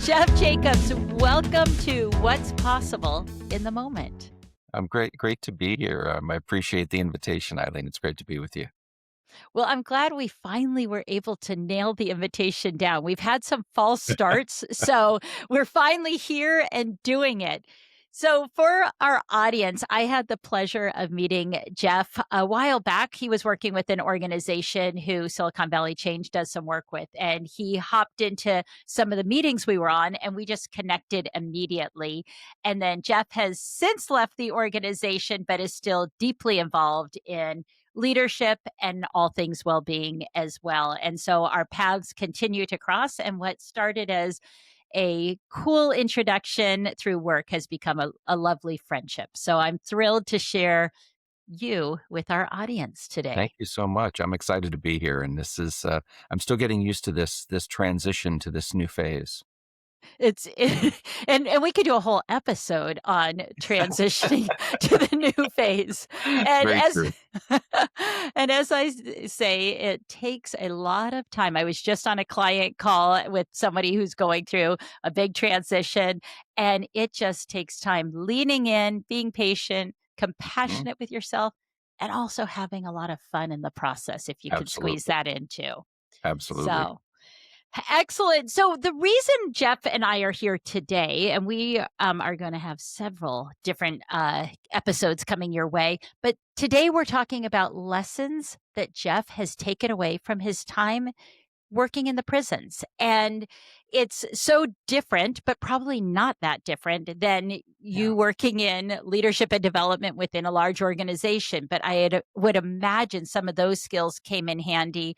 Jeff Jacobs, welcome to What's Possible in the Moment. I'm great to be here. I appreciate the invitation, Eileen. It's great to be with you. Well, I'm glad we finally were able to nail the invitation down. We've had some false starts, so we're finally here and doing it. So, for our audience, I had the pleasure of meeting Jeff a while back. He was working with an organization who Silicon Valley Change does some work with, and he hopped into some of the meetings we were on, and we just connected immediately. And then Jeff has since left the organization, but is still deeply involved in leadership and all things well-being as well. And so our paths continue to cross, and what started as a cool introduction through work has become a lovely friendship. So I'm thrilled to share you with our audience Thank today. you so much. I'm excited to be here, and this is I'm still getting used to this transition to this new phase. It's and we could do a whole episode on transitioning to the new phase. And Very as true. and as say, it takes a lot of time. I was just on a client call with somebody who's going through a big transition, and it just takes time leaning in, being patient, Mhm. compassionate with yourself, and also having a lot of fun in the process if you could squeeze Absolutely. that in too. Absolutely. So excellent. So, the reason Jeff and I are here today, and we are going to have several different episodes coming your way, but today we're talking about lessons that Jeff has taken away from his time working in the prisons. And it's so different, but probably not that different than Yeah. you working in leadership and development within a large organization. But would imagine some of those skills came in handy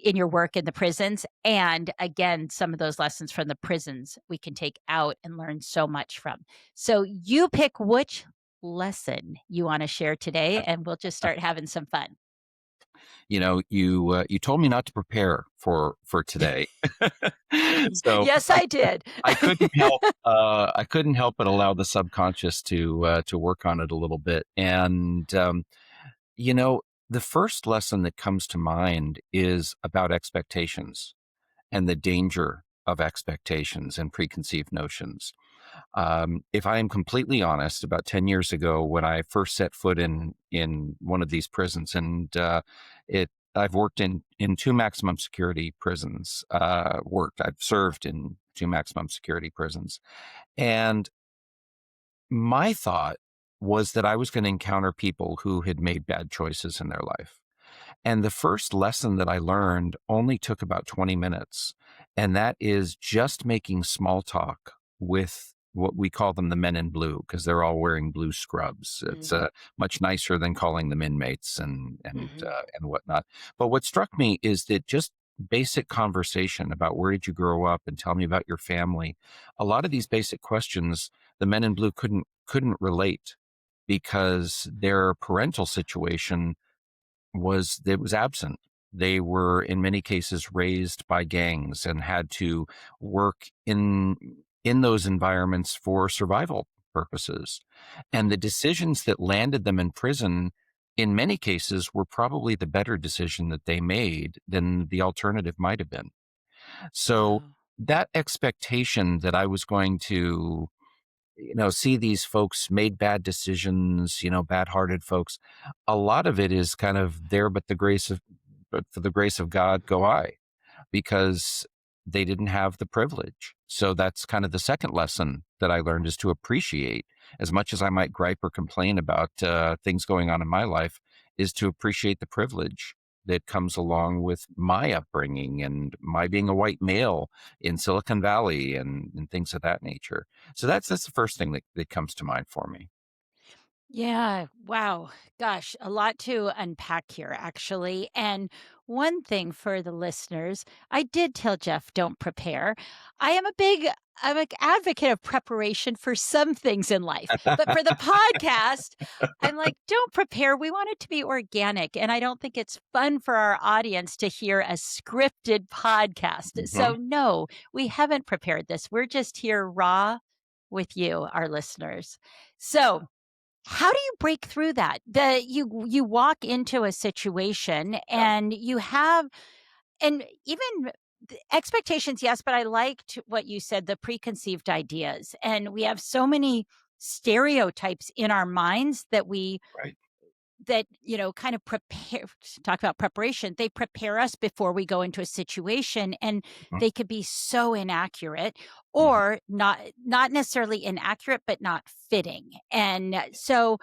in your work in the prisons. And again, some of those lessons from the prisons we can take out and learn so much from. So you pick which lesson you want to share today, and we'll just start having some fun. You told me not to prepare for today, so Yes, I did. I couldn't help but allow the subconscious to work on it a little bit. And you know, the first lesson that comes to mind is about expectations and the danger of expectations and preconceived notions. If I am completely honest, about 10 years ago, when I first set foot in one of these prisons, and it I've worked in two maximum security prisons. I've served in two maximum security prisons, and my thought was that I was going to encounter people who had made bad choices in their life. And the first lesson that I learned only took about 20 minutes. And that is just making small talk with what we call them the men in blue, because they're all wearing blue scrubs. It's Mhm, much nicer than calling them inmates mhm. and whatnot. But what struck me is that just basic conversation about where did you grow up and tell me about your family. A lot of these basic questions, the men in blue couldn't relate because their parental situation was absent. They were in many cases raised by gangs and had to work in those environments for survival purposes. And the decisions that landed them in prison in many cases were probably the better decision that they made than the alternative might have been. So Wow. that expectation that I was going to see these folks made bad decisions, bad-hearted folks. A lot of it is kind of there, but for the grace of God, go I, because they didn't have the privilege. So that's kind of the second lesson that I learned is to appreciate, as much as I might gripe or complain about things going on in my life, is to appreciate the privilege that comes along with my upbringing and my being a white male in Silicon Valley and things of that nature. So that's the first thing that comes to mind for me. Yeah. Wow. Gosh, a lot to unpack here, actually. And one thing for the listeners, I did tell Jeff, don't prepare. I am I'm an advocate of preparation for some things in life. But for the podcast, I'm like, don't prepare. We want it to be organic. And I don't think it's fun for our audience to hear a scripted podcast. Mhm. So, no, we haven't prepared this. We're just here raw with you, our listeners. So, how do you break through that? You walk into a situation Yeah. and you have and even The expectations, yes, but I liked what you said, the preconceived ideas. And we have so many stereotypes in our minds Right. kind of prepare talk about preparation. They prepare us before we go into a situation, and Mhm. they could be so inaccurate, Mhm. or not necessarily inaccurate, but not fitting. And so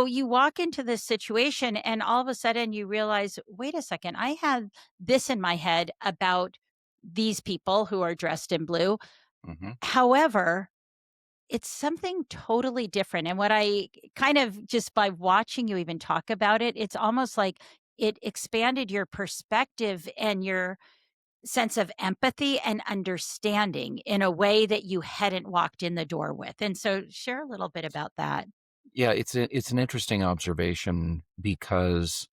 you walk into this situation and all of a sudden you realize, wait a second, I had this in my head about these people who are dressed in blue. Mhm. However, it's something totally different. And what I kind of just by watching you even talk about it, it's almost like it expanded your perspective and your sense of empathy and understanding in a way that you hadn't walked in the door with. And so share a little bit about that. Yeah, it's an interesting observation because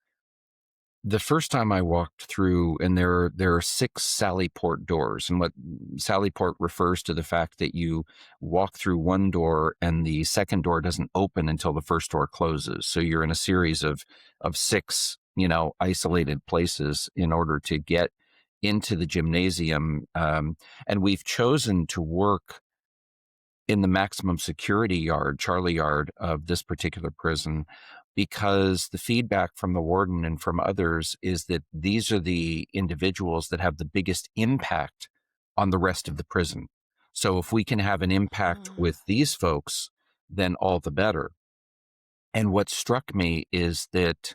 the first time I walked through, and there are 6 Sally Port doors, and what Sally Port refers to the fact that you walk through one door and the second door doesn't open until the first door closes. So you're in a series of 6, isolated places in order to get into the gymnasium. And we've chosen to work in the maximum security yard, Charlie Yard of this particular prison, because the feedback from the warden and from others is that these are the individuals that have the biggest impact on the rest of the prison. So if we can have an impact Ah, with these folks, then all the better. And what struck me is that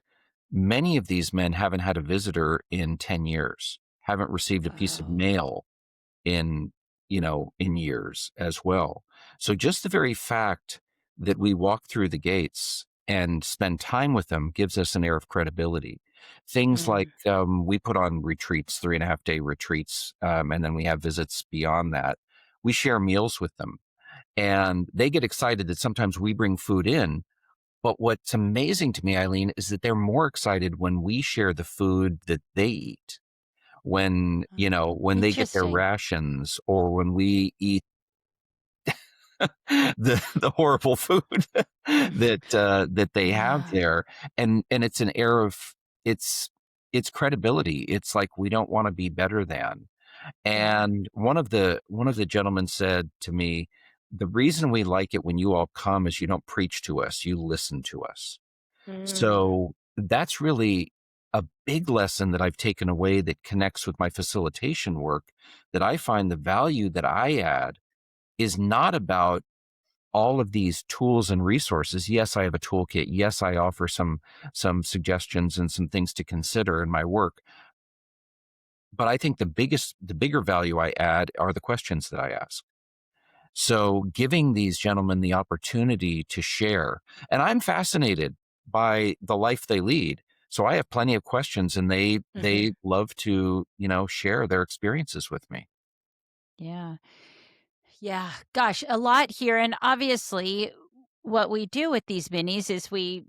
many of these men haven't had a visitor in 10 years, haven't received a piece of oh, mail in years as well. So just the very fact that we walk through the gates and spend time with them gives us an air of credibility. Things like mm, we put on retreats, 3.5 day retreats, and then we have visits beyond that. We share meals with them, and they get excited that sometimes we bring food in. But what's amazing to me, Eileen, is that they're more excited when we share the food that they eat, when they get their interesting. rations, or when we eat the horrible food that they have Yeah, there. And it's an air of, it's it's credibility. It's like we don't want to be better than. yeah. And one of the gentlemen said to me, the reason we like it when you all come is you don't preach to us, you listen to us. Mm, So that's really a big lesson that I've taken away that connects with my facilitation work, that I find the value that I add is not about all of these tools and resources. Yes, I have a toolkit. Yes, I offer some suggestions and some things to consider in my work. But I think the bigger value I add are the questions that I ask. So giving these gentlemen the opportunity to share, and I'm fascinated by the life they lead. So I have plenty of questions, and they mhm. they love to, share their experiences with me. Yeah. Yeah. Gosh, a lot here. And obviously, what we do with these minis is we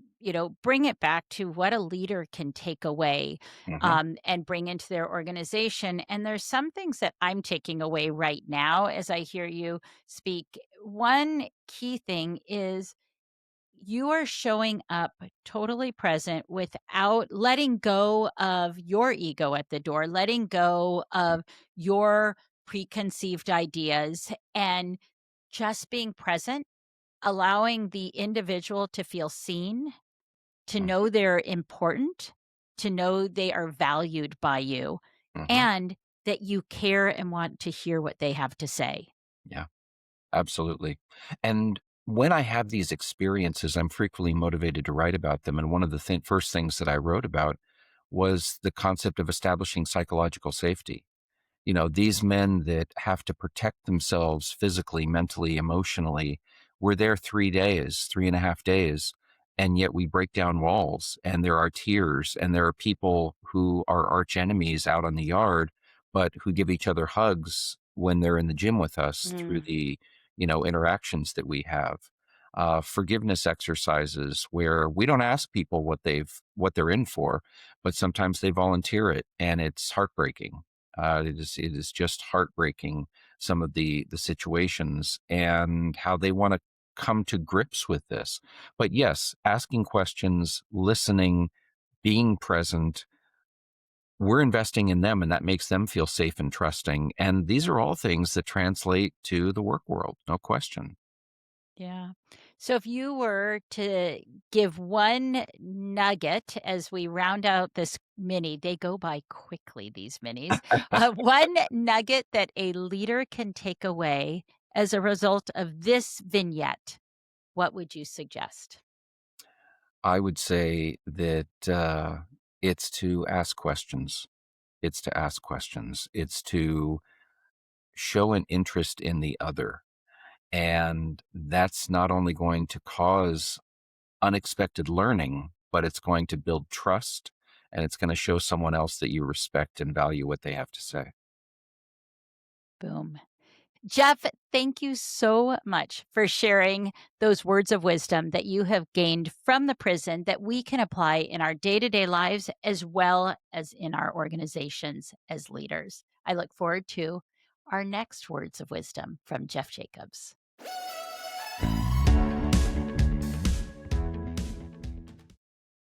bring it back to what a leader can take away Hmm. and bring into their organization. And there's some things that I'm taking away right now as I hear you speak. One key thing is you are showing up totally present without letting go of your ego at the door, letting go of your preconceived ideas, and just being present, allowing the individual to feel seen, to know they're important, to know they are valued by you, Hmm. and that you care and want to hear what they have to say. Yeah. Absolutely. And when I have these experiences, I'm frequently motivated to write about them. And one of the first things that I wrote about was the concept of establishing psychological safety. These men that have to protect themselves physically, mentally, emotionally, we're there 3 days, 3.5 days, and yet we break down walls, and there are tears, and there are people who are arch enemies out on the yard, but who give each other hugs when they're in the gym with us through Mm, the, interactions that we have. Forgiveness exercises where we don't ask people what they're in for, but sometimes they volunteer it, and it's heartbreaking. It is just heartbreaking, some of the situations and how they want to come to grips with this. But yes, asking questions, listening, being present, we're investing in them and that makes them feel safe and trusting. And these are all things that translate to the work world, no question. Yeah. So if you were to give one nugget as we round out this mini, they go by quickly, these minis. One nugget that a leader can take away as a result of this vignette, what would you suggest? I would say that it's to ask questions. It's to ask questions. It's to show an interest in the other. And that's not only going to cause unexpected learning, but it's going to build trust and it's going to show someone else that you respect and value what they have to say. Boom. Jeff, thank you so much for sharing those words of wisdom that you have gained from the prison that we can apply in our day to day lives as well as in our organizations as leaders. I look forward to our next words of wisdom from Jeff Jacobs.